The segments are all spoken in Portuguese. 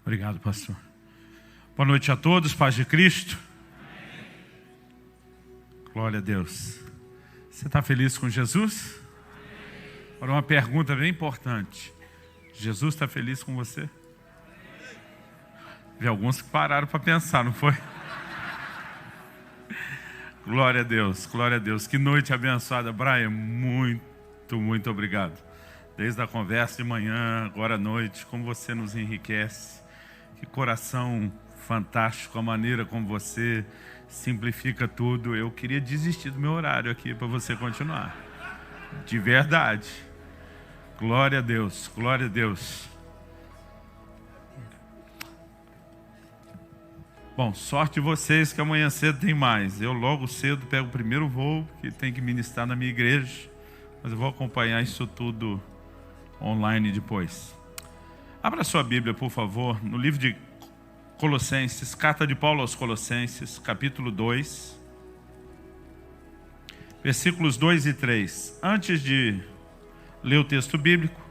Obrigado, pastor. Boa noite a todos, paz de Cristo. Amém. Glória a Deus. Você está feliz com Jesus? Amém. Agora uma pergunta bem importante. Jesus está feliz com você? Amém. Vi alguns que pararam para pensar, não foi? Glória a Deus, glória a Deus. Que noite abençoada, Brian. Muito obrigado. Desde a conversa de manhã, agora à noite, como você nos enriquece. Que coração fantástico, a maneira como você simplifica tudo. Eu queria desistir do meu horário aqui para você continuar. De verdade. Glória a Deus, glória a Deus. Bom, sorte de vocês que amanhã cedo tem mais. Eu logo cedo pego o primeiro voo, que tem que ministrar na minha igreja. Mas eu vou acompanhar isso tudo online depois. Abra sua Bíblia, por favor, no livro de Colossenses, carta de Paulo aos Colossenses, capítulo 2, versículos 2 e 3. Antes de ler o texto bíblico,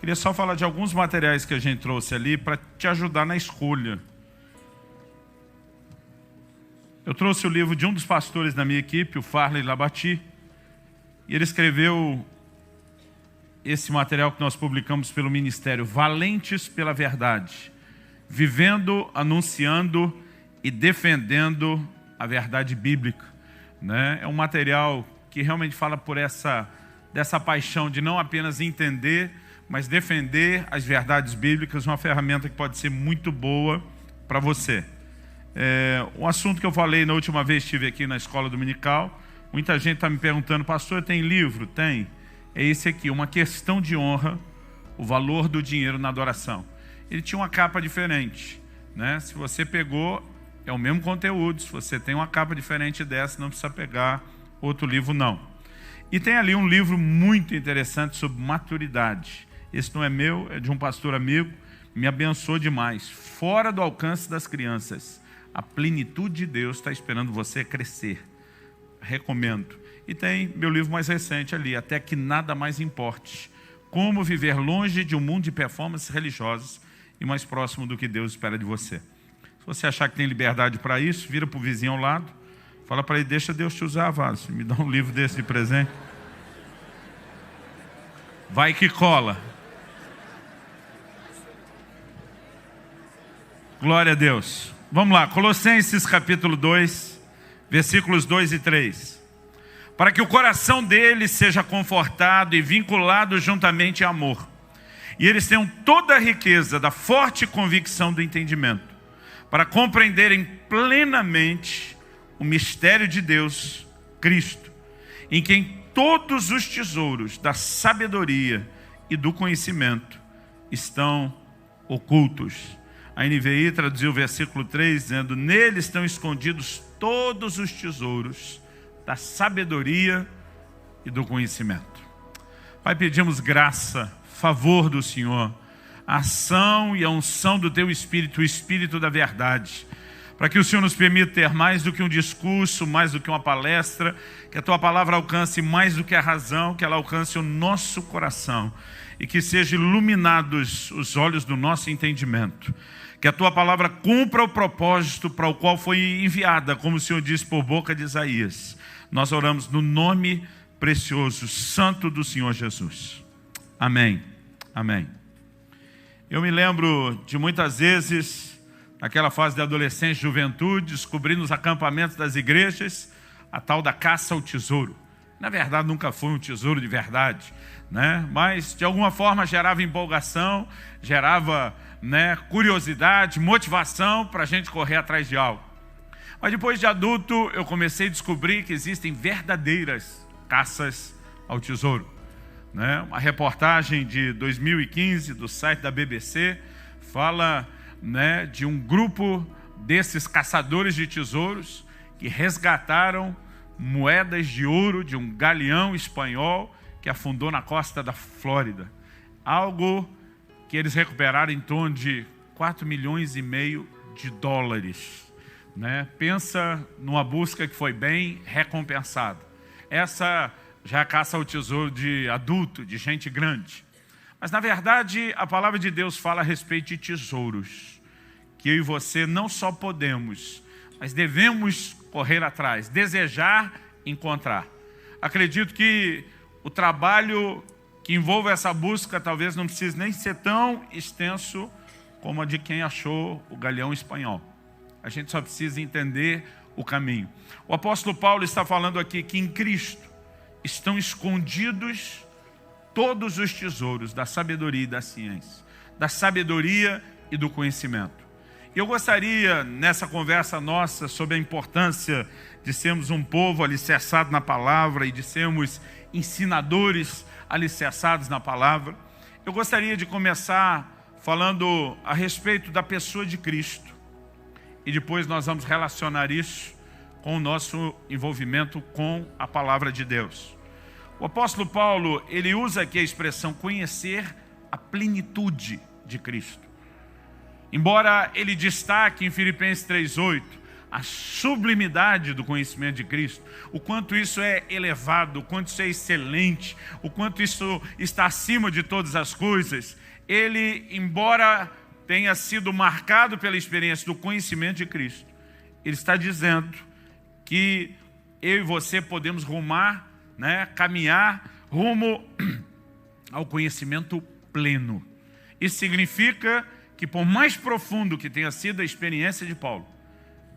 queria só falar de alguns materiais que a gente trouxe ali para te ajudar na escolha. Eu trouxe o livro de um dos pastores da minha equipe, o Farley Labati, e ele escreveu esse material que nós publicamos pelo Ministério, Valentes pela Verdade, vivendo, anunciando e defendendo a verdade bíblica, né? É um material que realmente fala dessa paixão de não apenas entender, mas defender as verdades bíblicas, uma ferramenta que pode ser muito boa para você. Um assunto que eu falei na última vez que estive aqui na escola dominical, muita gente está me perguntando, pastor, tem livro? Tem. É esse aqui, Uma Questão de Honra, o Valor do Dinheiro na Adoração. Ele tinha uma capa diferente, né? Se você pegou, é o mesmo conteúdo. Se você tem uma capa diferente dessa, não precisa pegar outro livro, não. E tem ali um livro muito interessante sobre maturidade. Esse não é meu, é de um pastor amigo, me abençoou demais. Fora do alcance das crianças. A plenitude de Deus está esperando você crescer. Recomendo. E tem meu livro mais recente ali, Até que Nada Mais Importe. Como viver longe de um mundo de performances religiosas e mais próximo do que Deus espera de você. Se você achar que tem liberdade para isso, vira para o vizinho ao lado, fala para ele, deixa Deus te usar, vaso. Me dá um livro desse de presente. Vai que cola. Glória a Deus. Vamos lá, Colossenses capítulo 2, versículos 2 e 3. Para que o coração deles seja confortado e vinculado juntamente a amor. E eles tenham toda a riqueza da forte convicção do entendimento, para compreenderem plenamente o mistério de Deus, Cristo, em quem todos os tesouros da sabedoria e do conhecimento estão ocultos. A NVI traduziu o versículo 3, dizendo, nele estão escondidos todos os tesouros da sabedoria e do conhecimento. Pai, pedimos graça, favor do Senhor, a ação e a unção do Teu Espírito, o Espírito da verdade, para que o Senhor nos permita ter mais do que um discurso, mais do que uma palestra, que a Tua palavra alcance mais do que a razão, que ela alcance o nosso coração e que sejam iluminados os olhos do nosso entendimento. Que a Tua palavra cumpra o propósito para o qual foi enviada, como o Senhor disse por boca de Isaías. Nós oramos no nome precioso, santo do Senhor Jesus. Amém. Amém. Eu me lembro de muitas vezes, naquela fase de adolescência e juventude, descobri nos acampamentos das igrejas a tal da caça ao tesouro. Na verdade, nunca foi um tesouro de verdade, né? Mas de alguma forma gerava empolgação, gerava, né, curiosidade, motivação para a gente correr atrás de algo. Mas depois de adulto, eu comecei a descobrir que existem verdadeiras caças ao tesouro, né? Uma reportagem de 2015 do site da BBC fala, né, de um grupo desses caçadores de tesouros que resgataram moedas de ouro de um galeão espanhol que afundou na costa da Flórida. Algo que eles recuperaram em torno de 4,5 milhões de dólares. Né? Pensa numa busca que foi bem recompensada. Essa já é a caça ao tesouro de adulto, de gente grande. Mas na verdade a palavra de Deus fala a respeito de tesouros. que eu e você não só podemos, mas devemos correr atrás, desejar, encontrar. Acredito que o trabalho que envolve essa busca talvez não precise nem ser tão extenso como a de quem achou o galeão espanhol. A gente só precisa entender o caminho. O apóstolo Paulo está falando aqui que em Cristo estão escondidos todos os tesouros da sabedoria e da ciência, da sabedoria e do conhecimento. Eu gostaria, nessa conversa nossa, sobre a importância de sermos um povo alicerçado na palavra e de sermos ensinadores alicerçados na palavra, eu gostaria de começar falando a respeito da pessoa de Cristo. E depois nós vamos relacionar isso com o nosso envolvimento com a palavra de Deus. O apóstolo Paulo, ele usa aqui a expressão conhecer a plenitude de Cristo. Embora ele destaque em Filipenses 3:8 a sublimidade do conhecimento de Cristo, o quanto isso é elevado, o quanto isso é excelente, o quanto isso está acima de todas as coisas, ele, embora tenha sido marcado pela experiência do conhecimento de Cristo, ele está dizendo que eu e você podemos rumar, caminhar rumo ao conhecimento pleno. Isso significa que por mais profundo que tenha sido a experiência de Paulo,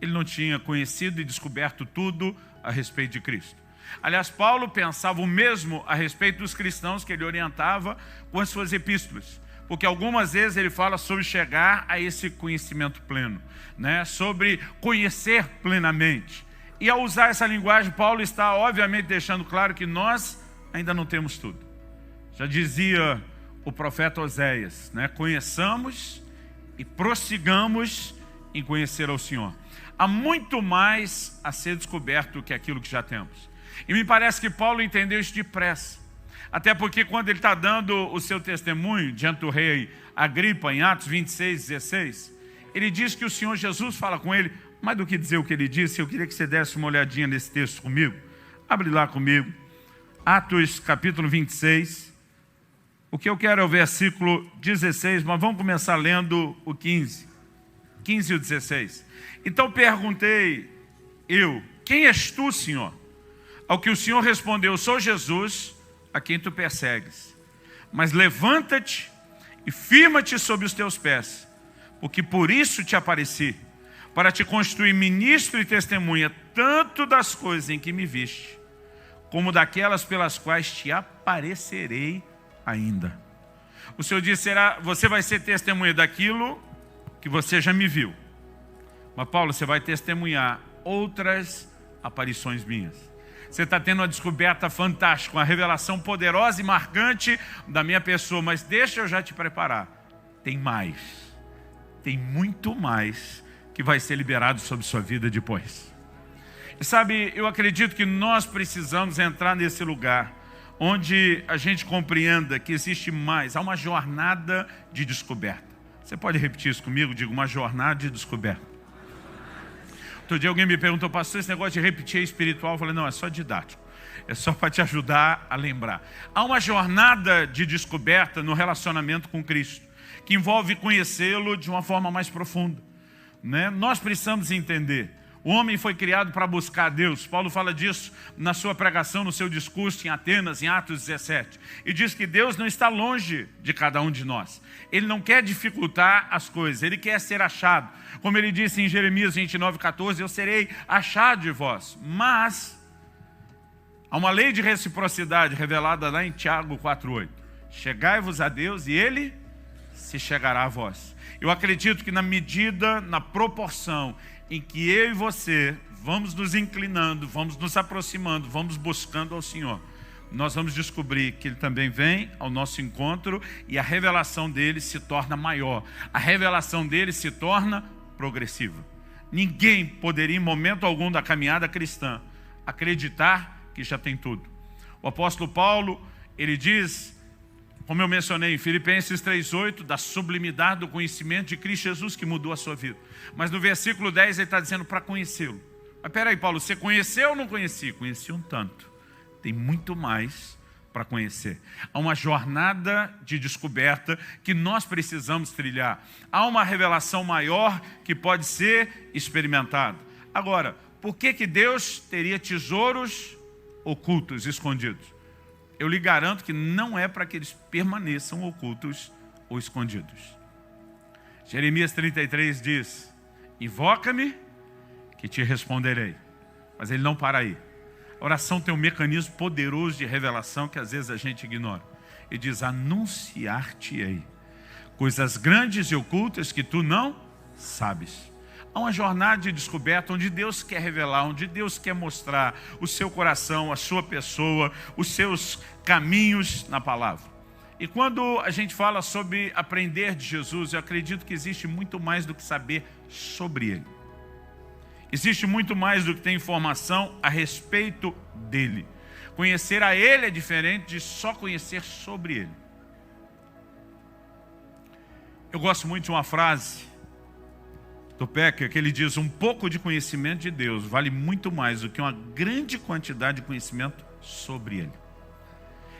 ele não tinha conhecido e descoberto tudo a respeito de Cristo. Aliás, Paulo pensava o mesmo a respeito dos cristãos que ele orientava com as suas epístolas, porque algumas vezes ele fala sobre chegar a esse conhecimento pleno, sobre conhecer plenamente. E ao usar essa linguagem, Paulo está obviamente deixando claro que nós ainda não temos tudo. Já dizia o profeta Oséias, conheçamos e prossigamos em conhecer ao Senhor. Há muito mais a ser descoberto do que aquilo que já temos. E me parece que Paulo entendeu isso depressa. Até porque quando ele está dando o seu testemunho diante do rei Agripa, em Atos 26:16, ele diz que o Senhor Jesus fala com ele. Mais do que dizer o que ele disse, eu queria que você desse uma olhadinha nesse texto comigo. Abre lá comigo. Atos capítulo 26. O que eu quero é o versículo 16, mas vamos começar lendo o 15. 15 e o 16. Então perguntei eu, quem és tu, Senhor? Ao que o Senhor respondeu, sou Jesus, a quem tu persegues. Mas levanta-te e firma-te sobre os teus pés, porque por isso te apareci, para te constituir ministro e testemunha, tanto das coisas em que me viste, como daquelas pelas quais te aparecerei ainda. O Senhor disse, você vai ser testemunha daquilo que você já me viu. Mas Paulo, você vai testemunhar outras aparições minhas. Você está tendo uma descoberta fantástica, uma revelação poderosa e marcante da minha pessoa, mas deixa eu já te preparar. Tem mais. Tem muito mais que vai ser liberado sobre sua vida depois. E sabe, eu acredito que nós precisamos entrar nesse lugar onde a gente compreenda que existe mais, há uma jornada de descoberta. Você pode repetir isso comigo? Digo, uma jornada de descoberta. Outro dia alguém me perguntou, pastor, esse negócio de repetir é espiritual? Eu falei, não, é só didático. É só para te ajudar a lembrar. Há uma jornada de descoberta no relacionamento com Cristo, que envolve conhecê-lo de uma forma mais profunda. Nós precisamos entender, o homem foi criado para buscar a Deus. Paulo fala disso na sua pregação, no seu discurso em Atenas, em Atos 17. E diz que Deus não está longe de cada um de nós. Ele não quer dificultar as coisas, ele quer ser achado. Como ele disse em Jeremias 29:14, eu serei achado de vós. Mas há uma lei de reciprocidade revelada lá em Tiago 4:8. Chegai-vos a Deus e ele se chegará a vós. Eu acredito que na medida, na proporção em que eu e você vamos nos inclinando, vamos nos aproximando, vamos buscando ao Senhor, nós vamos descobrir que Ele também vem ao nosso encontro e a revelação dele se torna maior. A revelação dele se torna progressiva. Ninguém poderia, em momento algum da caminhada cristã, acreditar que já tem tudo. O apóstolo Paulo, ele diz, como eu mencionei em Filipenses 3:8, da sublimidade do conhecimento de Cristo Jesus que mudou a sua vida. Mas no versículo 10 ele está dizendo para conhecê-lo. Mas peraí, Paulo, você conheceu ou não conhecia? Conheci um tanto. Tem muito mais para conhecer. Há uma jornada de descoberta que nós precisamos trilhar. Há uma revelação maior que pode ser experimentada. Agora, por que Deus teria tesouros ocultos, escondidos? Eu lhe garanto que não é para que eles permaneçam ocultos ou escondidos. Jeremias 33 diz: invoca-me que te responderei. Mas ele não para aí. A oração tem um mecanismo poderoso de revelação que às vezes a gente ignora. Ele diz: anunciar-te-ei coisas grandes e ocultas que tu não sabes. Há uma jornada de descoberta onde Deus quer revelar, onde Deus quer mostrar o seu coração, a sua pessoa, os seus caminhos na palavra. E quando a gente fala sobre aprender de Jesus, eu acredito que existe muito mais do que saber sobre Ele. Existe muito mais do que ter informação a respeito dEle. Conhecer a Ele é diferente de só conhecer sobre Ele. Eu gosto muito de uma frase do Becker, que ele diz: um pouco de conhecimento de Deus vale muito mais do que uma grande quantidade de conhecimento sobre Ele.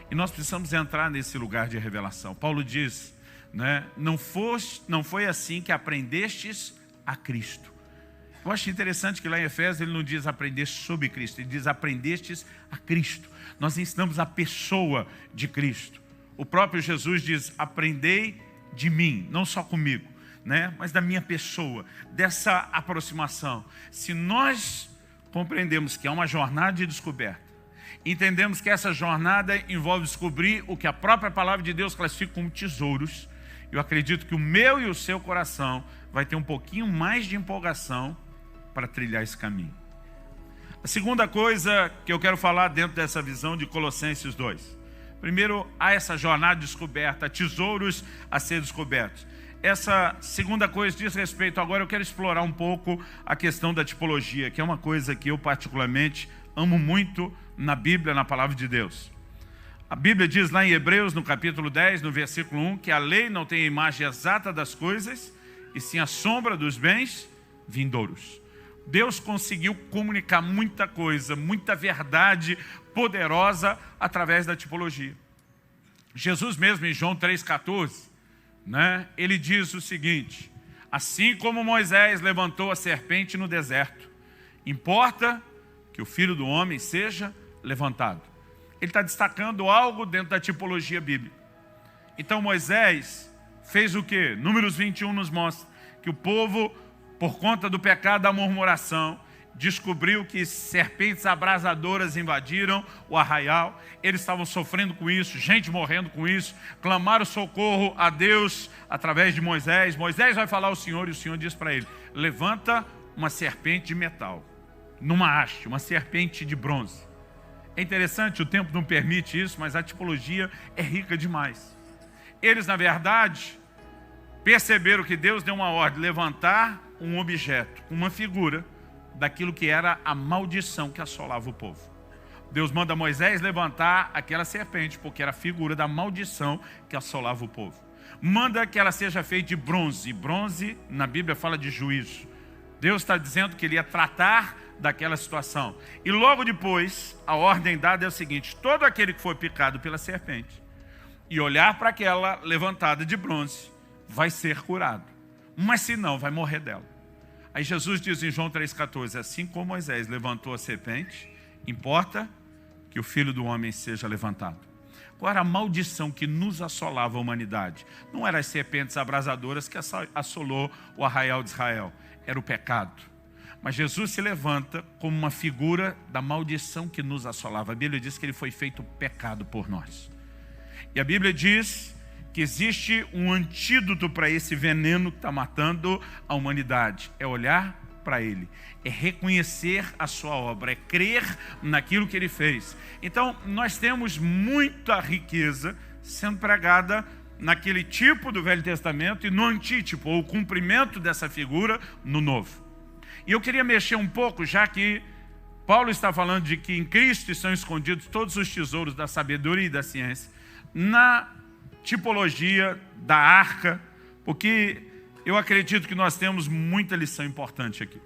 E nós precisamos entrar nesse lugar de revelação. Paulo diz, né, não foi assim que aprendestes a Cristo. Eu acho interessante que lá em Efésios ele não diz aprender sobre Cristo, ele diz aprendestes a Cristo. Nós ensinamos a pessoa de Cristo. O próprio Jesus diz: aprendei de mim, não só comigo, né, mas da minha pessoa, dessa aproximação. Se nós compreendemos que é uma jornada de descoberta, entendemos que essa jornada envolve descobrir o que a própria palavra de Deus classifica como tesouros, eu acredito que o meu e o seu coração vai ter um pouquinho mais de empolgação para trilhar esse caminho. A segunda coisa que eu quero falar dentro dessa visão de Colossenses 2. Primeiro, há essa jornada de descoberta, tesouros a ser descobertos. Essa segunda coisa diz respeito, agora eu quero explorar um pouco a questão da tipologia, que é uma coisa que eu particularmente amo muito na Bíblia, na palavra de Deus. A Bíblia diz lá em Hebreus, no capítulo 10, no versículo 1, que a lei não tem a imagem exata das coisas, e sim a sombra dos bens vindouros. Deus conseguiu comunicar muita coisa, muita verdade poderosa através da tipologia. Jesus mesmo, em João 3,14, né, ele diz o seguinte: assim como Moisés levantou a serpente no deserto, importa que o Filho do Homem seja levantado. Ele está destacando algo dentro da tipologia bíblica. Então Moisés fez o quê? Números 21 nos mostra que o povo, por conta do pecado da murmuração, descobriu que serpentes abrasadoras invadiram o arraial. Eles estavam sofrendo com isso, gente morrendo com isso, clamaram socorro a Deus através de Moisés. Moisés vai falar ao Senhor e o Senhor diz para ele: levanta uma serpente de metal, numa haste, uma serpente de bronze. É interessante, o tempo não permite isso, mas a tipologia é rica demais. Eles, na verdade, perceberam que Deus deu uma ordem: levantar um objeto, uma figura daquilo que era a maldição que assolava o povo. Deus manda Moisés levantar aquela serpente, porque era a figura da maldição que assolava o povo. Manda que ela seja feita de bronze, e bronze na Bíblia fala de juízo. Deus está dizendo que ele ia tratar daquela situação. E logo depois, a ordem dada é o seguinte: todo aquele que for picado pela serpente e olhar para aquela levantada de bronze, vai ser curado. Mas se não, vai morrer dela. Aí Jesus diz em João 3,14, assim como Moisés levantou a serpente, importa que o Filho do Homem seja levantado. Qual era a maldição que nos assolava a humanidade? Não eram as serpentes abrasadoras que assolou o arraial de Israel, era o pecado. Mas Jesus se levanta como uma figura da maldição que nos assolava. A Bíblia diz que ele foi feito pecado por nós. E a Bíblia diz que existe um antídoto para esse veneno que está matando a humanidade. É olhar para Ele, é reconhecer a sua obra, é crer naquilo que Ele fez. Então, nós temos muita riqueza sendo pregada naquele tipo do Velho Testamento e no antítipo, ou o cumprimento dessa figura no Novo. E eu queria mexer um pouco, já que Paulo está falando de que em Cristo estão escondidos todos os tesouros da sabedoria e da ciência, na tipologia da arca, porque eu acredito que nós temos muita lição importante aqui.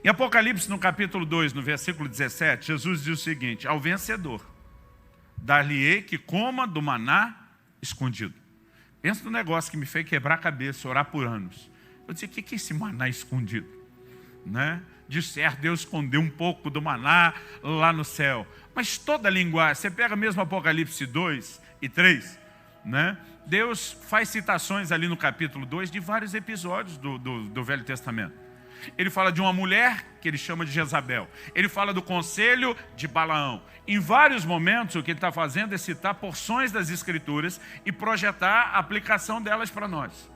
Em Apocalipse, no capítulo 2, no versículo 17, Jesus diz o seguinte: ao vencedor dar-lhe-ei que coma do maná escondido. Pensa no negócio que me fez quebrar a cabeça, orar por anos. Eu disse, o que é esse maná escondido? Né? De certo, Deus escondeu um pouco do maná lá no céu. Mas toda a linguagem, você pega mesmo Apocalipse 2 e 3, né? Deus faz citações ali no capítulo 2 de vários episódios do Velho Testamento. Ele fala de uma mulher que ele chama de Jezabel. Ele fala do conselho de Balaão. Em vários momentos, o que ele está fazendo é citar porções das Escrituras e projetar a aplicação delas para nós.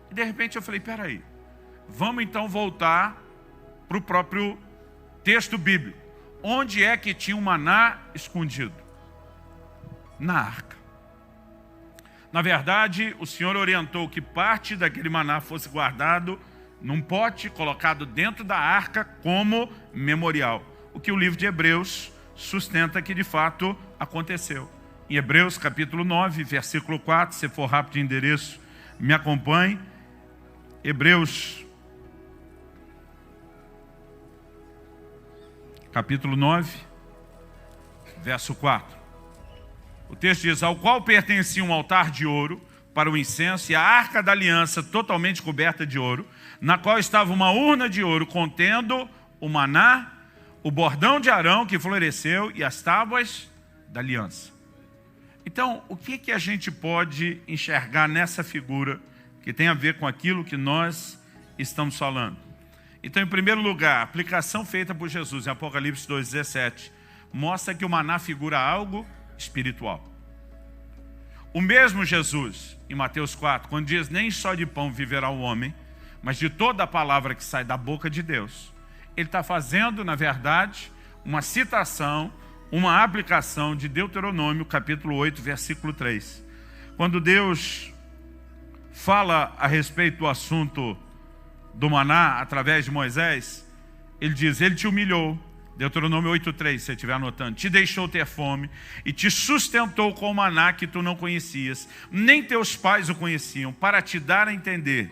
E de repente eu falei, peraí, vamos então voltar para o próprio texto bíblico. Onde é que tinha um maná escondido? Na arca. Na verdade, o Senhor orientou que parte daquele maná fosse guardado num pote, colocado dentro da arca como memorial. O que o livro de Hebreus sustenta que de fato aconteceu. Em Hebreus capítulo 9, versículo 4, se for rápido de endereço, me acompanhe. Hebreus capítulo 9, verso 4. O texto diz, ao qual pertencia um altar de ouro para o incenso e a arca da aliança totalmente coberta de ouro, na qual estava uma urna de ouro contendo o maná, o bordão de Arão que floresceu e as tábuas da aliança. Então, o que a gente pode enxergar nessa figura que tem a ver com aquilo que nós estamos falando? Então, em primeiro lugar, a aplicação feita por Jesus em Apocalipse 2,17 mostra que o maná figura algo espiritual. O mesmo Jesus, em Mateus 4, quando diz, nem só de pão viverá o homem, mas de toda a palavra que sai da boca de Deus, ele está fazendo, na verdade, uma citação, uma aplicação de Deuteronômio, capítulo 8, versículo 3. Quando Deus fala a respeito do assunto do maná, através de Moisés, ele diz, ele te humilhou, Deuteronômio 8,3, se você estiver anotando, te deixou ter fome e te sustentou com o maná que tu não conhecias, nem teus pais o conheciam, para te dar a entender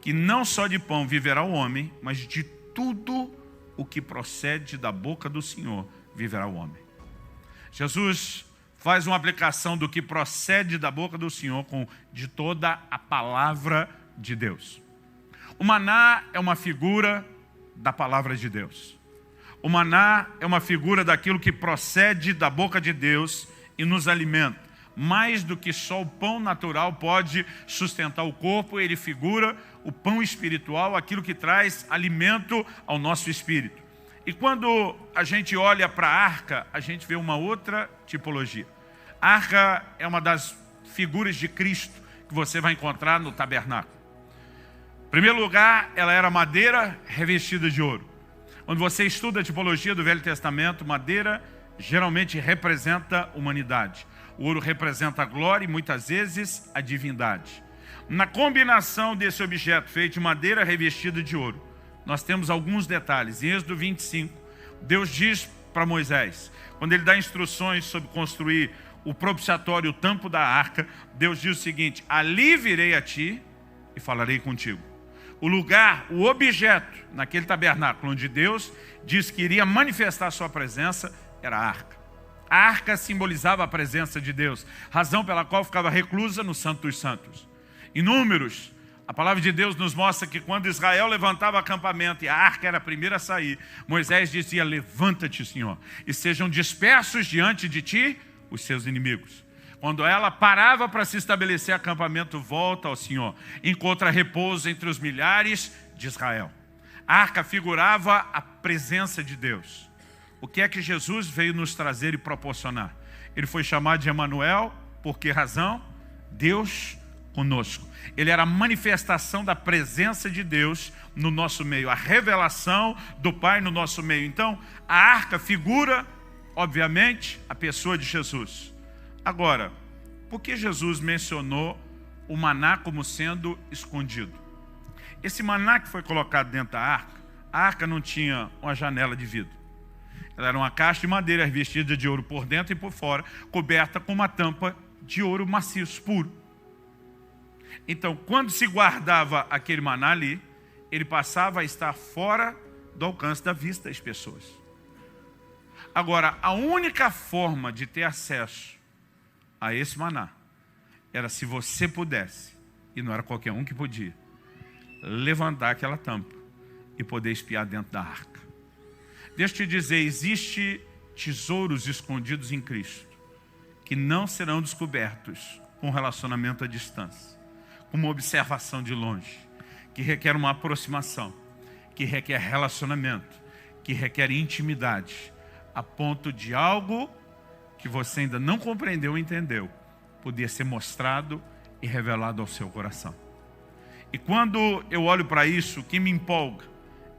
que não só de pão viverá o homem, mas de tudo o que procede da boca do Senhor viverá o homem. Jesus faz uma aplicação do que procede da boca do Senhor com de toda a palavra de Deus. O maná é uma figura da palavra de Deus. O maná é uma figura daquilo que procede da boca de Deus e nos alimenta. Mais do que só o pão natural pode sustentar o corpo, ele figura o pão espiritual, aquilo que traz alimento ao nosso espírito. E quando a gente olha para a arca, a gente vê uma outra tipologia. A arca é uma das figuras de Cristo que você vai encontrar no tabernáculo. Em primeiro lugar, ela era madeira revestida de ouro. Quando você estuda a tipologia do Velho Testamento, madeira geralmente representa humanidade. O ouro representa a glória e muitas vezes a divindade. Na combinação desse objeto feito de madeira revestida de ouro, nós temos alguns detalhes. Em Êxodo 25, Deus diz para Moisés, quando ele dá instruções sobre construir o propiciatório, o tampo da arca, Deus diz o seguinte, ali virei a ti e falarei contigo. O lugar, o objeto naquele tabernáculo onde Deus diz que iria manifestar a sua presença era a arca. A arca simbolizava a presença de Deus, razão pela qual ficava reclusa no Santo dos Santos. Em Números, a palavra de Deus nos mostra que quando Israel levantava acampamento e a arca era a primeira a sair, Moisés dizia, levanta-te, Senhor, e sejam dispersos diante de ti os seus inimigos. Quando ela parava para se estabelecer acampamento, volta ao Senhor, encontra repouso entre os milhares de Israel. A arca figurava a presença de Deus. O que é que Jesus veio nos trazer e proporcionar? Ele foi chamado de Emanuel, por que razão? Deus conosco. Ele era a manifestação da presença de Deus no nosso meio, a revelação do Pai no nosso meio. Então, a arca figura, obviamente, a pessoa de Jesus. Agora, por que Jesus mencionou o maná como sendo escondido? Esse maná que foi colocado dentro da arca não tinha uma janela de vidro. Ela era uma caixa de madeira revestida de ouro por dentro e por fora, coberta com uma tampa de ouro maciço, puro. Então, quando se guardava aquele maná ali, ele passava a estar fora do alcance da vista das pessoas. Agora, a única forma de ter acesso a esse maná era se você pudesse, e não era qualquer um que podia, levantar aquela tampa e poder espiar dentro da arca. Deixa eu te dizer, existe tesouros escondidos em Cristo que não serão descobertos com relacionamento à distância, com uma observação de longe, que requer uma aproximação, que requer relacionamento, que requer intimidade, a ponto de algo que você ainda não compreendeu ou entendeu, poder ser mostrado e revelado ao seu coração. E quando eu olho para isso, o que me empolga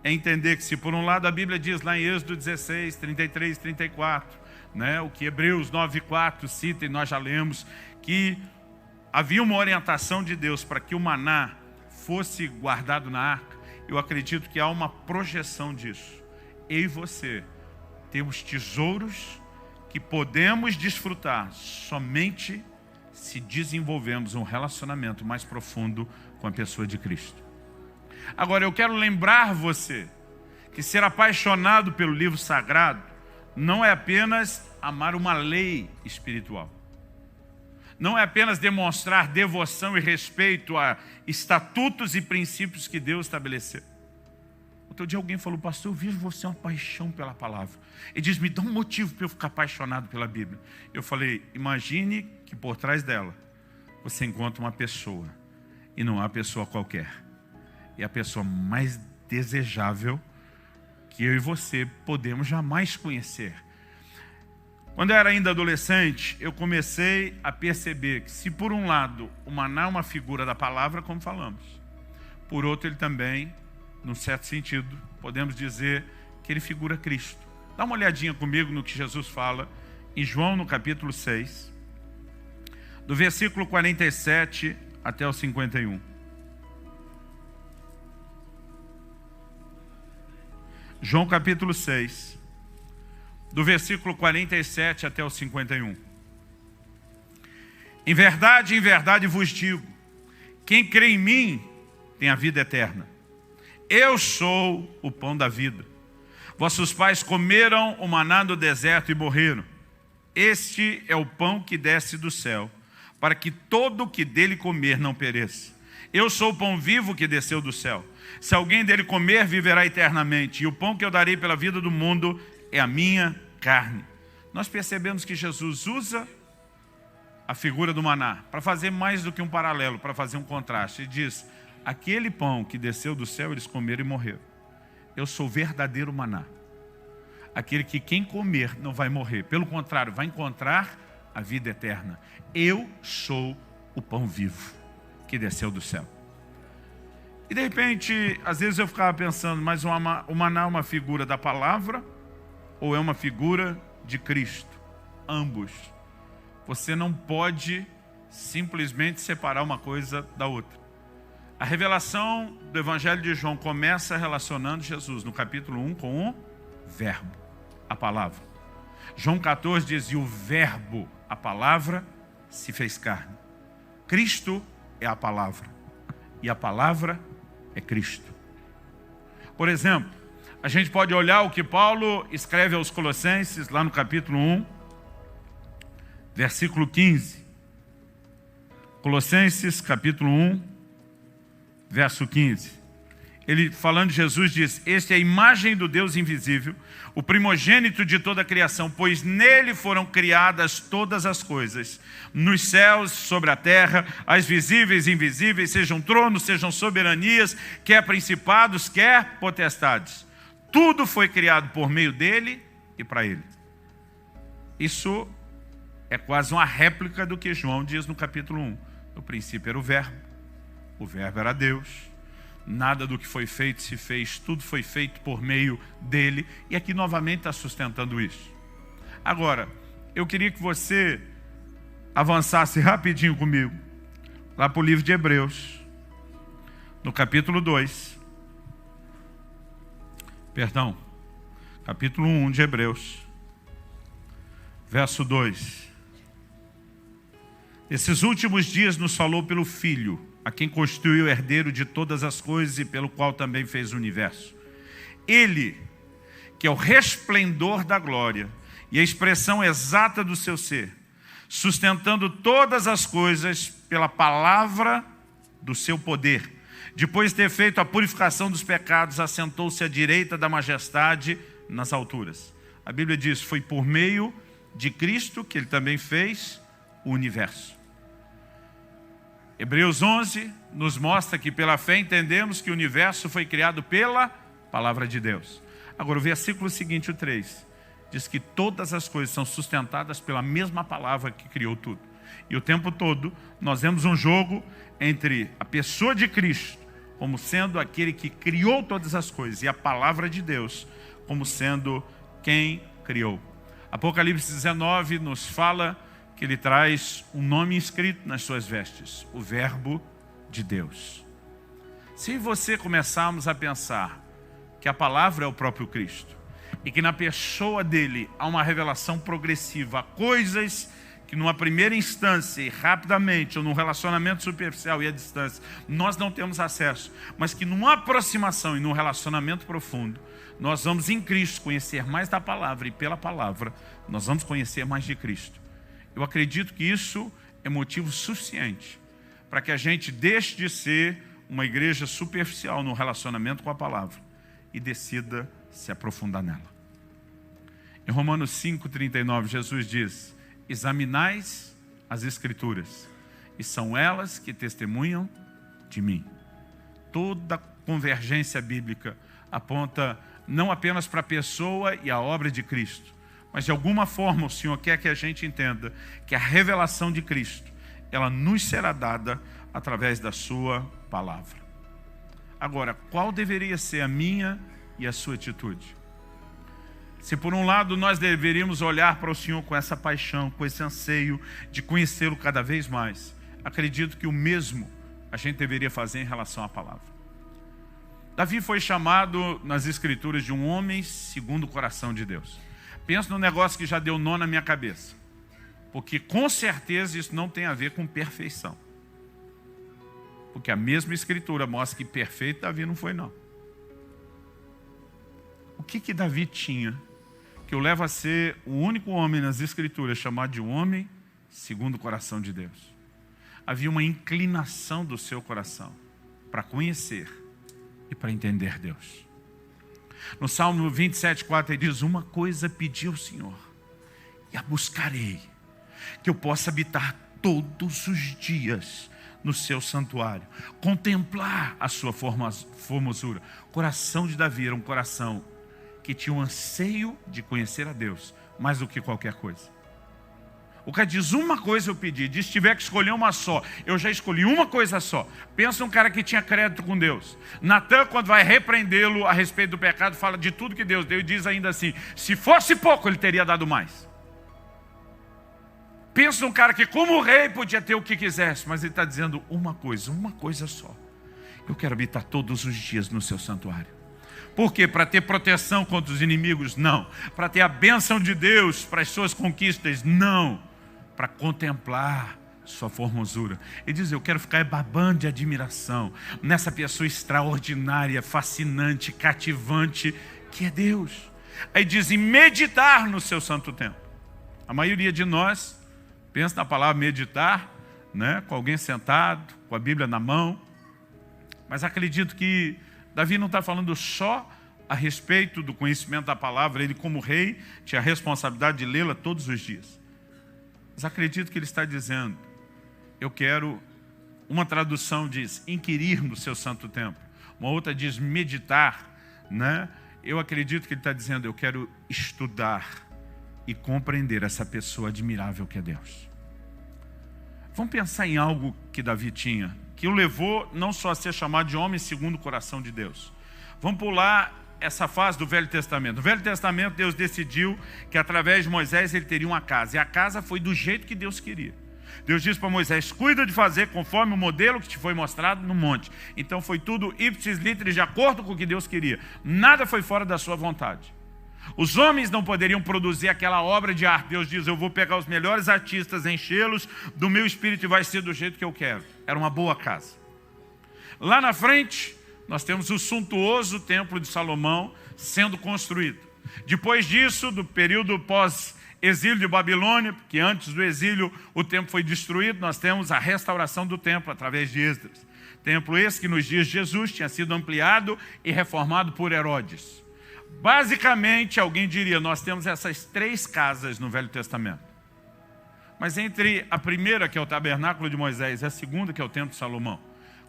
é entender que, se por um lado a Bíblia diz lá em Êxodo 16, 33, 34, né, o que Hebreus 9:4 cita, e nós já lemos, que havia uma orientação de Deus para que o maná fosse guardado na arca, eu acredito que há uma projeção disso. Eu e você temos tesouros que podemos desfrutar somente se desenvolvemos um relacionamento mais profundo com a pessoa de Cristo. Agora, eu quero lembrar você que ser apaixonado pelo livro sagrado não é apenas amar uma lei espiritual. Não é apenas demonstrar devoção e respeito a estatutos e princípios que Deus estabeleceu. Outro dia alguém falou: pastor, eu vejo você uma paixão pela palavra. Ele diz: me dá um motivo para eu ficar apaixonado pela Bíblia. Eu falei: imagine que por trás dela você encontra uma pessoa, e não é uma pessoa qualquer. É a pessoa mais desejável que eu e você podemos jamais conhecer. Quando eu era ainda adolescente, eu comecei a perceber que, se por um lado o maná é uma figura da palavra, como falamos, por outro ele também, num certo sentido, podemos dizer que ele figura Cristo. Dá uma olhadinha comigo no que Jesus fala em João, no capítulo 6, do versículo 47 até o 51. João capítulo 6, do versículo 47 até o 51. Em verdade vos digo, quem crê em mim tem a vida eterna. Eu sou o pão da vida. Vossos pais comeram o maná no deserto e morreram. Este é o pão que desce do céu, para que todo o que dele comer não pereça. Eu sou o pão vivo que desceu do céu. Se alguém dele comer, viverá eternamente. E o pão que eu darei pela vida do mundo é a minha carne. Nós percebemos que Jesus usa a figura do maná para fazer mais do que um paralelo, para fazer um contraste. Ele diz: aquele pão que desceu do céu, eles comeram e morreram. Eu sou o verdadeiro maná. Aquele que quem comer não vai morrer. Pelo contrário, vai encontrar a vida eterna. Eu sou o pão vivo que desceu do céu. E de repente, às vezes eu ficava pensando, mas o maná é uma figura da palavra ou é uma figura de Cristo? Ambos. Você não pode simplesmente separar uma coisa da outra. A revelação do Evangelho de João começa relacionando Jesus, no capítulo 1, com o verbo, a palavra. João 14 diz: e o verbo, a palavra, se fez carne. Cristo é a palavra, e a palavra é Cristo. Por exemplo, a gente pode olhar o que Paulo escreve aos Colossenses, lá no capítulo 1, versículo 15. Colossenses, capítulo 1, verso 15. Ele, falando de Jesus, diz: este é a imagem do Deus invisível, o primogênito de toda a criação, pois nele foram criadas todas as coisas, nos céus, sobre a terra, as visíveis e invisíveis, sejam tronos, sejam soberanias, quer principados, quer potestades. Tudo foi criado por meio dele e para ele. Isso é quase uma réplica do que João diz no capítulo 1. No princípio era o verbo era Deus. Nada do que foi feito se fez, tudo foi feito por meio dele. E aqui novamente está sustentando isso. Agora, eu queria que você avançasse rapidinho comigo, lá para o livro de Hebreus, no capítulo 2. Perdão, capítulo 1 de Hebreus, verso 2. Esses últimos dias nos falou pelo Filho, a quem constituiu o herdeiro de todas as coisas e pelo qual também fez o universo. Ele, que é o resplendor da glória e a expressão exata do seu ser, sustentando todas as coisas pela palavra do seu poder. Depois de ter feito a purificação dos pecados, assentou-se à direita da majestade nas alturas. A Bíblia diz, foi por meio de Cristo que ele também fez o universo. Hebreus 11 nos mostra que pela fé entendemos que o universo foi criado pela palavra de Deus. Agora o versículo seguinte, o 3, diz que todas as coisas são sustentadas pela mesma palavra que criou tudo. E o tempo todo nós vemos um jogo entre a pessoa de Cristo como sendo aquele que criou todas as coisas e a palavra de Deus como sendo quem criou. Apocalipse 19 nos fala que ele traz um nome escrito nas suas vestes, o Verbo de Deus. Se você começarmos a pensar que a palavra é o próprio Cristo e que na pessoa dele há uma revelação progressiva, coisas que numa primeira instância e rapidamente, ou num relacionamento superficial e à distância, nós não temos acesso, mas que numa aproximação e num relacionamento profundo, nós vamos em Cristo conhecer mais da palavra e pela palavra, nós vamos conhecer mais de Cristo. Eu acredito que isso é motivo suficiente para que a gente deixe de ser uma igreja superficial no relacionamento com a palavra e decida se aprofundar nela. Em Romanos 5,39, Jesus diz, examinais as Escrituras, e são elas que testemunham de mim. Toda convergência bíblica aponta não apenas para a pessoa e a obra de Cristo, mas de alguma forma o Senhor quer que a gente entenda que a revelação de Cristo, ela nos será dada através da sua palavra. Agora, qual deveria ser a minha e a sua atitude? Se por um lado nós deveríamos olhar para o Senhor com essa paixão, com esse anseio de conhecê-lo cada vez mais, acredito que o mesmo a gente deveria fazer em relação à palavra. Davi foi chamado nas Escrituras de um homem segundo o coração de Deus. Penso num negócio que já deu nó na minha cabeça, porque com certeza isso não tem a ver com perfeição. Porque a mesma Escritura mostra que perfeito Davi não foi não. O que Davi tinha que o leva a ser o único homem nas Escrituras chamado de um homem segundo o coração de Deus? Havia uma inclinação do seu coração para conhecer e para entender Deus. No Salmo 27,4 ele diz, uma coisa pedi ao Senhor, e a buscarei, que eu possa habitar todos os dias no seu santuário, contemplar a sua formosura. O coração de Davi era um coração que tinha um anseio de conhecer a Deus, mais do que qualquer coisa. O cara diz, uma coisa eu pedi, diz, se tiver que escolher uma só, eu já escolhi uma coisa só. Pensa um cara que tinha crédito com Deus. Natan, quando vai repreendê-lo a respeito do pecado, fala de tudo que Deus deu e diz ainda assim, se fosse pouco, ele teria dado mais. Pensa um cara que como rei podia ter o que quisesse, mas ele está dizendo uma coisa só. Eu quero habitar todos os dias no seu santuário. Por quê? Para ter proteção contra os inimigos? Não. Para ter a bênção de Deus para as suas conquistas? Não. Para contemplar sua formosura. Ele diz, eu quero ficar babando de admiração nessa pessoa extraordinária, fascinante, cativante, que é Deus. Aí diz, e meditar no seu santo templo. A maioria de nós pensa na palavra meditar, né, com alguém sentado, com a Bíblia na mão. Mas acredito que Davi não está falando só a respeito do conhecimento da palavra. Ele, como rei, tinha a responsabilidade de lê-la todos os dias. Mas acredito que ele está dizendo, eu quero, uma tradução diz, inquirir no seu santo templo. Uma outra diz, meditar, né? Eu acredito que ele está dizendo, eu quero estudar e compreender essa pessoa admirável que é Deus. Vamos pensar em algo que Davi tinha, que o levou não só a ser chamado de homem segundo o coração de Deus. Vamos pular essa fase do Velho Testamento. No Velho Testamento, Deus decidiu que através de Moisés ele teria uma casa. E a casa foi do jeito que Deus queria. Deus disse para Moisés, cuida de fazer conforme o modelo que te foi mostrado no monte. Então foi tudo ipsis literis, de acordo com o que Deus queria. Nada foi fora da sua vontade. Os homens não poderiam produzir aquela obra de arte. Deus diz, eu vou pegar os melhores artistas, enchê-los do meu espírito e vai ser do jeito que eu quero. Era uma boa casa. Lá na frente, nós temos o suntuoso templo de Salomão sendo construído. Depois disso, do período exílio de Babilônia, porque antes do exílio o templo foi destruído, nós temos a restauração do templo através de Esdras. Templo esse que nos dias de Jesus tinha sido ampliado e reformado por Herodes. Basicamente, alguém diria, nós temos essas 3 casas no Velho Testamento. Mas entre a primeira, que é o tabernáculo de Moisés, e a segunda, que é o templo de Salomão,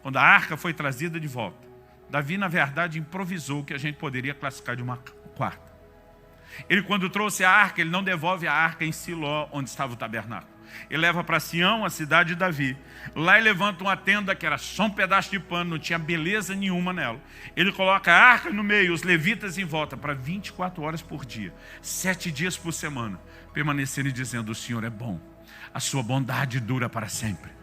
quando a arca foi trazida de volta, Davi, na verdade, improvisou o que a gente poderia classificar de uma quarta. Ele, quando trouxe a arca, ele não devolve a arca em Siló, onde estava o tabernáculo. Ele leva para Sião, a cidade de Davi. Lá ele levanta uma tenda que era só um pedaço de pano, não tinha beleza nenhuma nela. Ele coloca a arca no meio, os levitas em volta, para 24 horas por dia, 7 dias por semana, permanecerem dizendo, o Senhor é bom, a sua bondade dura para sempre.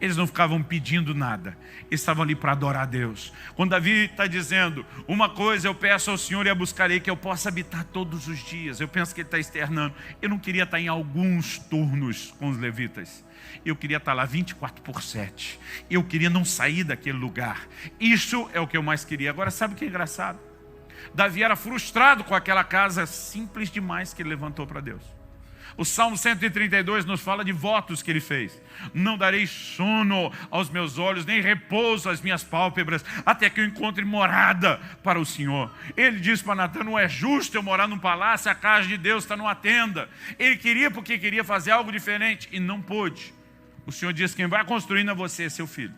Eles não ficavam pedindo nada, eles estavam ali para adorar a Deus. Quando Davi está dizendo, uma coisa eu peço ao Senhor e a buscarei, que eu possa habitar todos os dias. Eu penso que ele está externando, eu não queria estar em alguns turnos com os levitas. Eu queria estar lá 24/7. Eu queria não sair daquele lugar. Isso é o que eu mais queria. Agora, sabe o que é engraçado? Davi era frustrado com aquela casa simples demais que ele levantou para Deus. O Salmo 132 nos fala de votos que ele fez. Não darei sono aos meus olhos, nem repouso às minhas pálpebras, até que eu encontre morada para o Senhor. Ele disse para Natan, não é justo eu morar num palácio, a casa de Deus está numa tenda. Ele queria porque queria fazer algo diferente e não pôde. O Senhor disse, quem vai construindo é você, seu filho.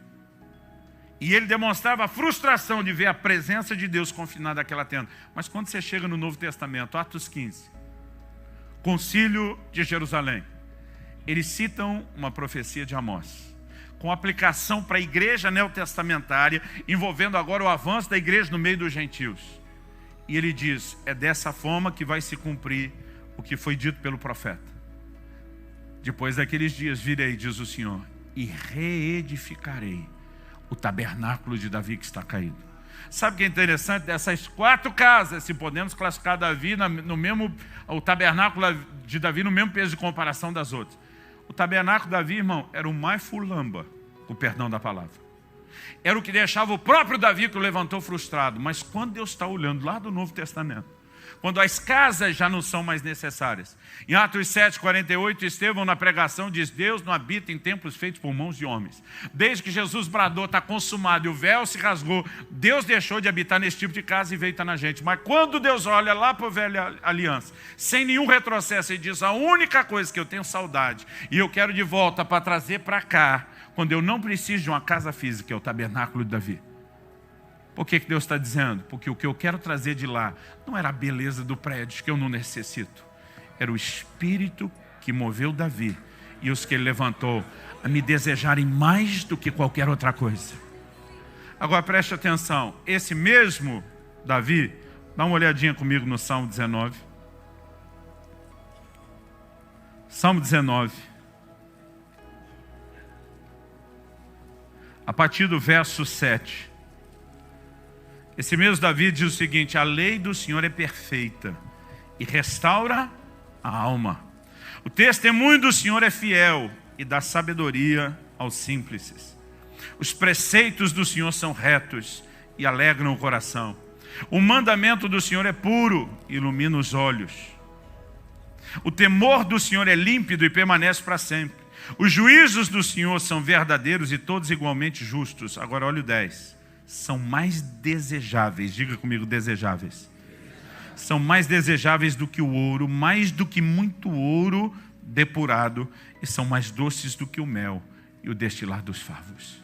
E ele demonstrava a frustração de ver a presença de Deus confinada naquela tenda. Mas quando você chega no Novo Testamento, Atos 15, Concílio de Jerusalém, eles citam uma profecia de Amós, com aplicação para a igreja neotestamentária, envolvendo agora o avanço da igreja no meio dos gentios. E ele diz, é dessa forma que vai se cumprir o que foi dito pelo profeta. Depois daqueles dias virei, diz o Senhor, e reedificarei o tabernáculo de Davi que está caído. Sabe o que é interessante? Dessas 4 casas, se podemos classificar Davi no mesmo, o tabernáculo de Davi no mesmo peso de comparação das outras. O tabernáculo de Davi, irmão, era o mais fulamba, com o perdão da palavra. Era o que deixava o próprio Davi que o levantou frustrado. Mas quando Deus está olhando lá do Novo Testamento, quando as casas já não são mais necessárias. Em Atos 7:48, Estevão na pregação diz, Deus não habita em templos feitos por mãos de homens. Desde que Jesus bradou, está consumado, e o véu se rasgou, Deus deixou de habitar nesse tipo de casa e veio estar na gente. Mas quando Deus olha lá para a velha aliança, sem nenhum retrocesso, ele diz, a única coisa que eu tenho saudade, e eu quero de volta para trazer para cá, quando eu não preciso de uma casa física, é o tabernáculo de Davi. Por que Deus está dizendo? Porque o que eu quero trazer de lá não era a beleza do prédio, que eu não necessito. Era o Espírito que moveu Davi e os que ele levantou a me desejarem mais do que qualquer outra coisa. Agora preste atenção, esse mesmo Davi, dá uma olhadinha comigo no Salmo 19. Salmo 19. A partir do verso 7. Esse mesmo Davi diz o seguinte, a lei do Senhor é perfeita e restaura a alma. O testemunho do Senhor é fiel e dá sabedoria aos simples. Os preceitos do Senhor são retos e alegram o coração. O mandamento do Senhor é puro e ilumina os olhos. O temor do Senhor é límpido e permanece para sempre. Os juízos do Senhor são verdadeiros e todos igualmente justos. Agora olha o 10. São mais desejáveis, diga comigo, desejáveis. São mais desejáveis do que o ouro, mais do que muito ouro depurado, e são mais doces do que o mel e o destilar dos favos.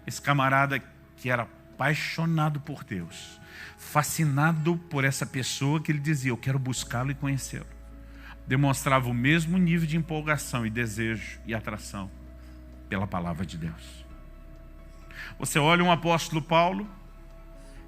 Esse camarada que era apaixonado por Deus, fascinado por essa pessoa que ele dizia, eu quero buscá-lo e conhecê-lo, demonstrava o mesmo nível de empolgação e desejo e atração pela palavra de Deus. Você olha um apóstolo Paulo,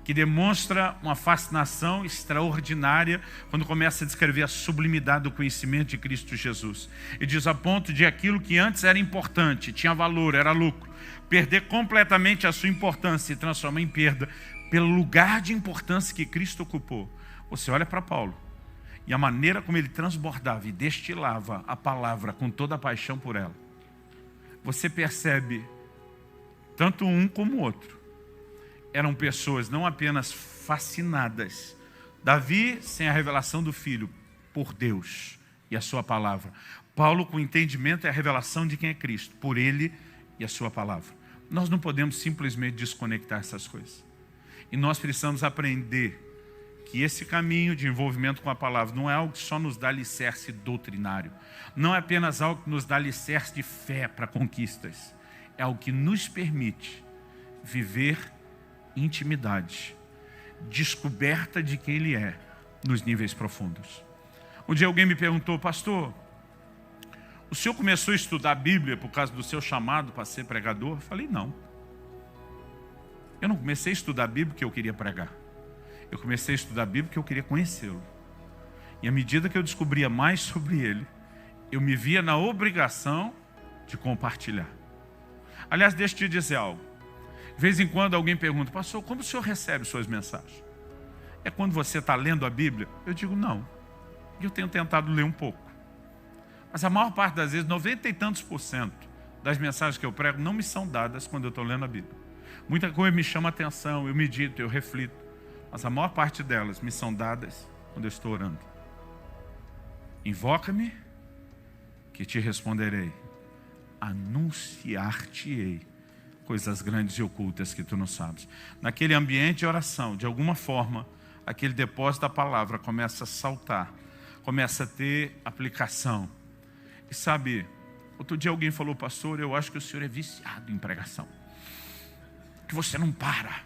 que demonstra uma fascinação extraordinária quando começa a descrever a sublimidade do conhecimento de Cristo Jesus. E diz a ponto de aquilo que antes era importante, tinha valor, era lucro, perder completamente a sua importância e transformar em perda pelo lugar de importância que Cristo ocupou. Você olha para Paulo e a maneira como ele transbordava e destilava a palavra com toda a paixão por ela. Você percebe tanto um como o outro eram pessoas não apenas fascinadas. Davi, sem a revelação do Filho, por Deus, e a sua palavra. Paulo, com entendimento, é a revelação de quem é Cristo, por ele e a sua palavra. Nós não podemos simplesmente desconectar essas coisas. E nós precisamos aprender que esse caminho de envolvimento com a palavra não é algo que só nos dá alicerce doutrinário. Não é apenas algo que nos dá alicerce de fé para conquistas. É algo que nos permite viver intimidade, descoberta de quem Ele é nos níveis profundos. Um dia alguém me perguntou: pastor, o senhor começou a estudar a Bíblia por causa do seu chamado para ser pregador? Eu falei: não. Eu não comecei a estudar a Bíblia porque eu queria pregar. Eu comecei a estudar a Bíblia porque eu queria conhecê-lo. E à medida que eu descobria mais sobre ele, eu me via na obrigação de compartilhar. Aliás, deixa eu te dizer algo. De vez em quando alguém pergunta: pastor, como o senhor recebe suas mensagens? É quando você está lendo a Bíblia? Eu digo: não. Eu tenho tentado ler um pouco. Mas a maior parte das vezes, 90 e tantos % das mensagens que eu prego não me são dadas quando eu estou lendo a Bíblia. Muita coisa me chama a atenção, eu medito, eu reflito. Mas a maior parte delas me são dadas quando eu estou orando. Invoca-me, que te responderei. Anunciar-te-ei coisas grandes e ocultas que tu não sabes. Naquele ambiente de oração, de alguma forma, aquele depósito da palavra começa a saltar, começa a ter aplicação. E sabe, outro dia alguém falou: pastor, eu acho que o senhor é viciado em pregação, que você não para.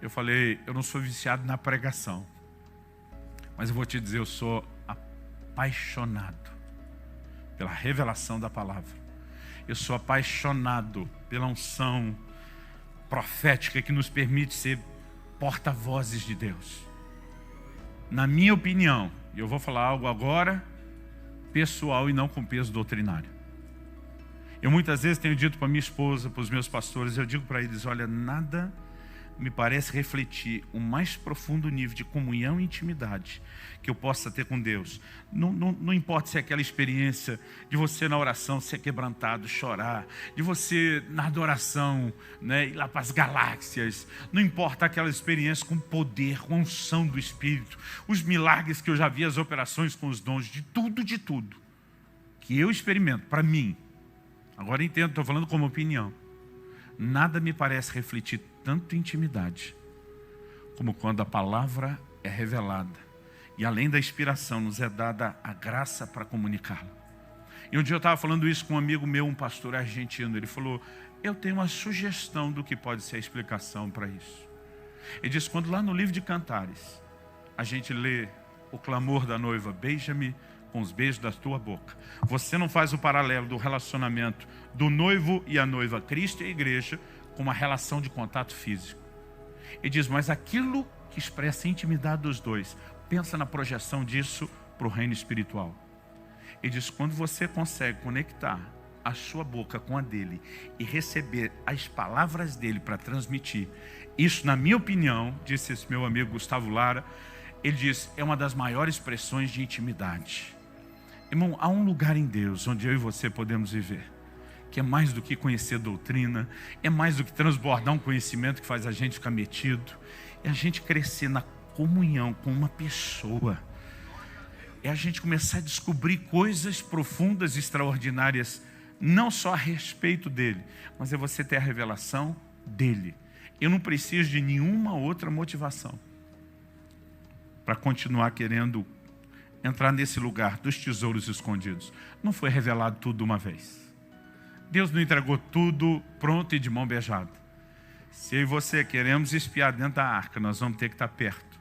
Eu falei: eu não sou viciado na pregação, mas eu vou te dizer, eu sou apaixonado pela revelação da palavra. Eu sou apaixonado pela unção profética que nos permite ser porta-vozes de Deus. Na minha opinião, e eu vou falar algo agora pessoal e não com peso doutrinário. Eu muitas vezes tenho dito para minha esposa, para os meus pastores, eu digo para eles: olha, nada me parece refletir o mais profundo nível de comunhão e intimidade que eu possa ter com Deus. Não importa se é aquela experiência de você na oração ser quebrantado, chorar, de você na adoração, né, ir lá para as galáxias. Não importa aquela experiência com poder, com unção do Espírito, os milagres que eu já vi, as operações com os dons, de tudo que eu experimento, para mim. Agora entendo, estou falando como opinião. Nada me parece refletir tanto intimidade como quando a palavra é revelada e além da inspiração nos é dada a graça para comunicá-la. E um dia eu estava falando isso com um amigo meu, um pastor argentino. Ele falou: eu tenho uma sugestão do que pode ser a explicação para isso. Ele disse: quando lá no livro de Cantares a gente lê o clamor da noiva: beija-me com os beijos da tua boca, você não faz o paralelo do relacionamento do noivo e a noiva, Cristo e a igreja, com uma relação de contato físico. Ele diz: mas aquilo que expressa a intimidade dos dois, pensa na projeção disso para o reino espiritual. Ele diz: quando você consegue conectar a sua boca com a dele e receber as palavras dele para transmitir, isso, na minha opinião, disse esse meu amigo Gustavo Lara, ele diz, é uma das maiores expressões de intimidade. Irmão, há um lugar em Deus onde eu e você podemos viver, que é mais do que conhecer doutrina, é mais do que transbordar um conhecimento que faz a gente ficar metido, é a gente crescer na comunhão com uma pessoa, é a gente começar a descobrir coisas profundas e extraordinárias, não só a respeito dele, mas é você ter a revelação dele. Eu não preciso de nenhuma outra motivação para continuar querendo entrar nesse lugar dos tesouros escondidos. Não foi revelado tudo de uma vez. Deus não entregou tudo pronto e de mão beijada. Se eu e você queremos espiar dentro da arca, nós vamos ter que estar perto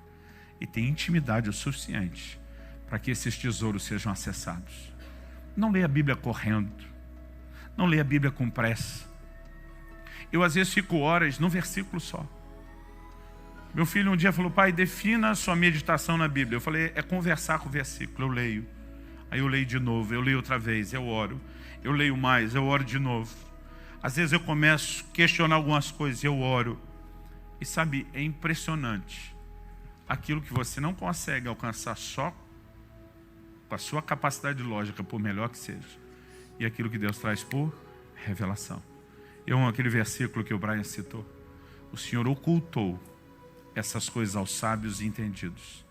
e ter intimidade o suficiente para que esses tesouros sejam acessados. Não leia a Bíblia correndo. Não leia a Bíblia com pressa. Eu às vezes fico horas num versículo só. Meu filho um dia falou, pai, defina a sua meditação na Bíblia. Eu falei, é conversar com o versículo, eu leio. Aí eu leio de novo, eu leio outra vez, eu oro. Eu leio mais, eu oro de novo. Às vezes eu começo a questionar algumas coisas, eu oro. E sabe, é impressionante. Aquilo que você não consegue alcançar só com a sua capacidade lógica, por melhor que seja. E aquilo que Deus traz por revelação. Eu amo aquele versículo que o Brian citou. O Senhor ocultou essas coisas aos sábios e entendidos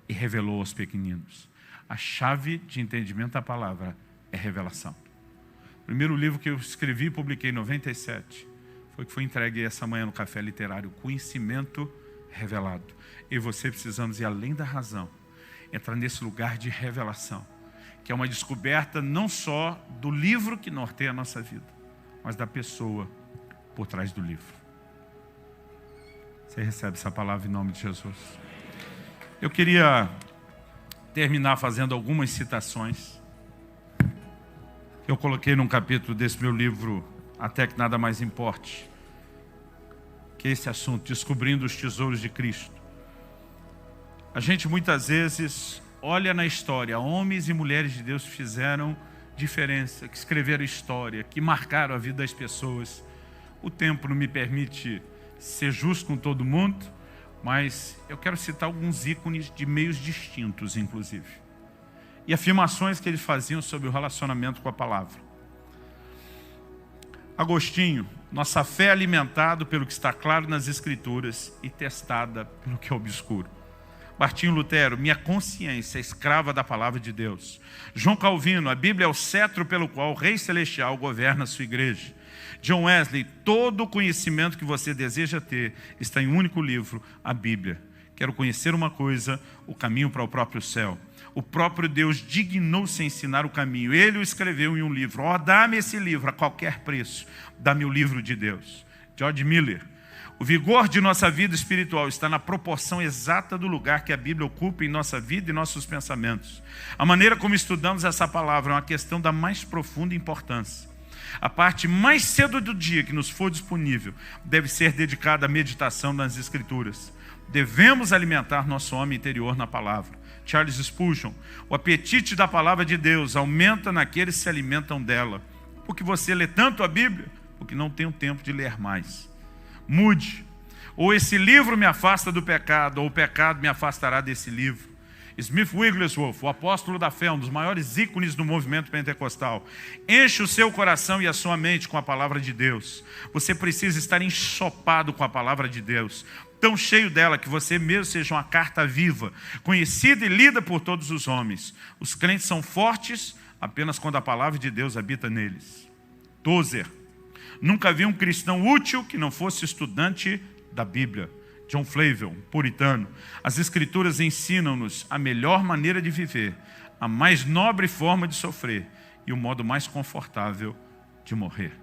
e revelou aos pequeninos. A chave de entendimento da palavra é revelação. O primeiro livro que eu escrevi e publiquei em 97 foi que foi entregue essa manhã no Café Literário, Conhecimento Revelado. Eu e você precisamos ir além da razão, entrar nesse lugar de revelação, que é uma descoberta não só do livro que norteia a nossa vida, mas da pessoa por trás do livro. Você recebe essa palavra em nome de Jesus. Eu queria terminar fazendo algumas citações. Eu coloquei num capítulo desse meu livro, Até que Nada Mais Importe, que é esse assunto, Descobrindo os Tesouros de Cristo. A gente muitas vezes olha na história, homens e mulheres de Deus que fizeram diferença, que escreveram história, que marcaram a vida das pessoas. O tempo não me permite ser justo com todo mundo, mas eu quero citar alguns ícones de meios distintos, inclusive. E afirmações que eles faziam sobre o relacionamento com a palavra. Agostinho, nossa fé é alimentada pelo que está claro nas Escrituras e testada pelo que é obscuro. Martinho Lutero, minha consciência é escrava da palavra de Deus. João Calvino, a Bíblia é o cetro pelo qual o Rei Celestial governa a sua igreja. John Wesley, todo o conhecimento que você deseja ter está em um único livro, a Bíblia. Quero conhecer uma coisa, o caminho para o próprio céu. O próprio Deus dignou-se a ensinar o caminho. Ele o escreveu em um livro. Ó, dá-me esse livro a qualquer preço. Dá-me o livro de Deus. George Miller, o vigor de nossa vida espiritual está na proporção exata do lugar que a Bíblia ocupa em nossa vida e nossos pensamentos. A maneira como estudamos essa palavra é uma questão da mais profunda importância. A parte mais cedo do dia que nos for disponível deve ser dedicada à meditação nas Escrituras. Devemos alimentar nosso homem interior na palavra. Charles Spurgeon, o apetite da palavra de Deus aumenta naqueles que se alimentam dela. Porque você lê tanto a Bíblia, porque não tem o tempo de ler mais. Mude. Ou esse livro me afasta do pecado, ou o pecado me afastará desse livro. Smith Wigglesworth, o apóstolo da fé, um dos maiores ícones do movimento pentecostal. Enche o seu coração e a sua mente com a palavra de Deus. Você precisa estar ensopado com a palavra de Deus, tão cheio dela que você mesmo seja uma carta viva, conhecida e lida por todos os homens. Os crentes são fortes apenas quando a palavra de Deus habita neles. Tozer, nunca vi um cristão útil que não fosse estudante da Bíblia. John Flavel, puritano, as Escrituras ensinam-nos a melhor maneira de viver, a mais nobre forma de sofrer e o modo mais confortável de morrer.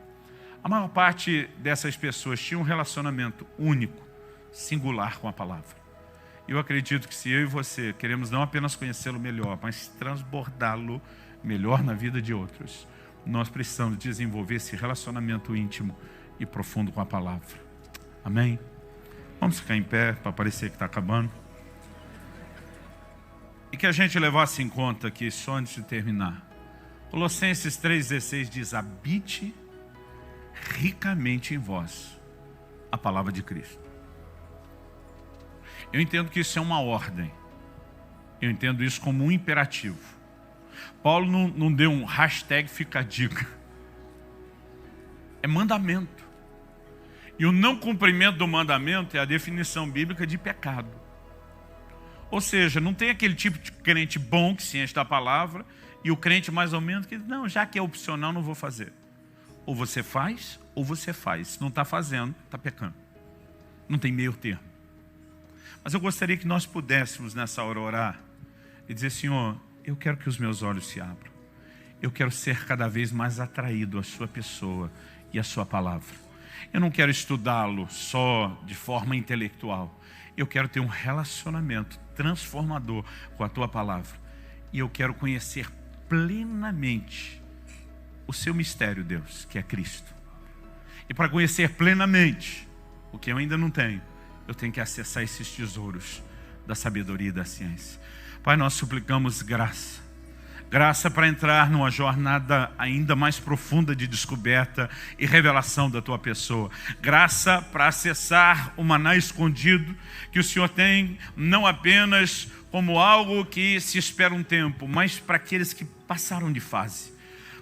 A maior parte dessas pessoas tinha um relacionamento único, singular com a palavra. Eu acredito que se eu e você queremos não apenas conhecê-lo melhor, mas transbordá-lo melhor na vida de outros, nós precisamos desenvolver esse relacionamento íntimo e profundo com a palavra. Amém? Vamos ficar em pé para parecer que está acabando. E que a gente levasse em conta aqui, só antes de terminar. Colossenses 3,16 diz: habite ricamente em vós a palavra de Cristo. Eu entendo que isso é uma ordem. Eu entendo isso como um imperativo. Paulo não deu um hashtag fica a dica. É mandamento. E o não cumprimento do mandamento é a definição bíblica de pecado. Ou seja, não tem aquele tipo de crente bom que se enche da palavra e o crente mais ou menos que diz, não, já que é opcional, não vou fazer. Ou você faz, ou você faz. Se não está fazendo, está pecando. Não tem meio termo. Mas eu gostaria que nós pudéssemos nessa hora orar e dizer, Senhor, eu quero que os meus olhos se abram. Eu quero ser cada vez mais atraído à sua pessoa e à sua palavra. Eu não quero estudá-lo só de forma intelectual. Eu quero ter um relacionamento transformador com a tua palavra. E eu quero conhecer plenamente o seu mistério, Deus, que é Cristo. E para conhecer plenamente o que eu ainda não tenho, eu tenho que acessar esses tesouros da sabedoria e da ciência. Pai, nós suplicamos graça. Graça para entrar numa jornada ainda mais profunda de descoberta e revelação da tua pessoa. Graça para acessar o maná escondido que o Senhor tem, não apenas como algo que se espera um tempo, mas para aqueles que passaram de fase.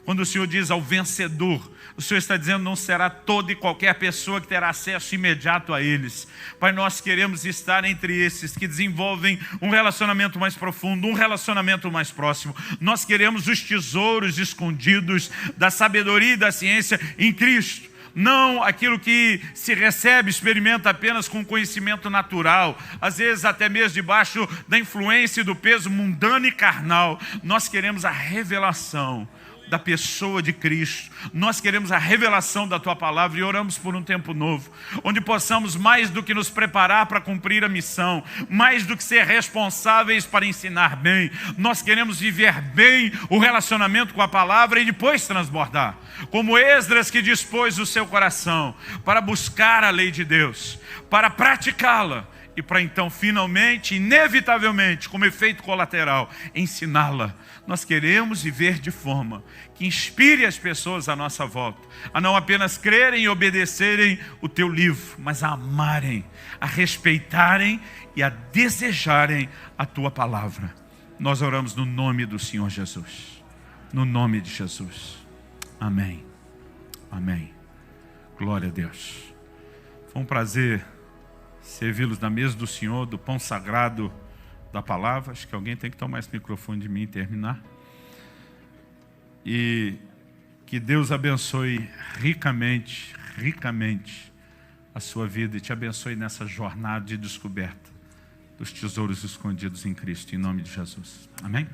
Quando o Senhor diz ao vencedor, o Senhor está dizendo não será toda e qualquer pessoa que terá acesso imediato a eles. Pai, nós queremos estar entre esses que desenvolvem um relacionamento mais profundo, um relacionamento mais próximo. Nós queremos os tesouros escondidos da sabedoria e da ciência em Cristo. Não aquilo que se recebe, experimenta apenas com conhecimento natural, às vezes até mesmo debaixo da influência e do peso mundano e carnal. Nós queremos a revelação da pessoa de Cristo. Nós queremos a revelação da Tua Palavra e oramos por um tempo novo, onde possamos mais do que nos preparar para cumprir a missão, mais do que ser responsáveis para ensinar bem, nós queremos viver bem o relacionamento com a Palavra e depois transbordar. Como Esdras que dispôs o seu coração para buscar a lei de Deus, para praticá-la, e para então finalmente, inevitavelmente, como efeito colateral, ensiná-la. Nós queremos viver de forma que inspire as pessoas à nossa volta, a não apenas crerem e obedecerem o Teu livro, mas a amarem, a respeitarem e a desejarem a Tua Palavra. Nós oramos no nome do Senhor Jesus, no nome de Jesus. Amém. Amém. Glória a Deus. Foi um prazer servi-los na mesa do Senhor, do pão sagrado da palavra. Acho que alguém tem que tomar esse microfone de mim e terminar. E que Deus abençoe ricamente, ricamente a sua vida e te abençoe nessa jornada de descoberta dos tesouros escondidos em Cristo, em nome de Jesus. Amém?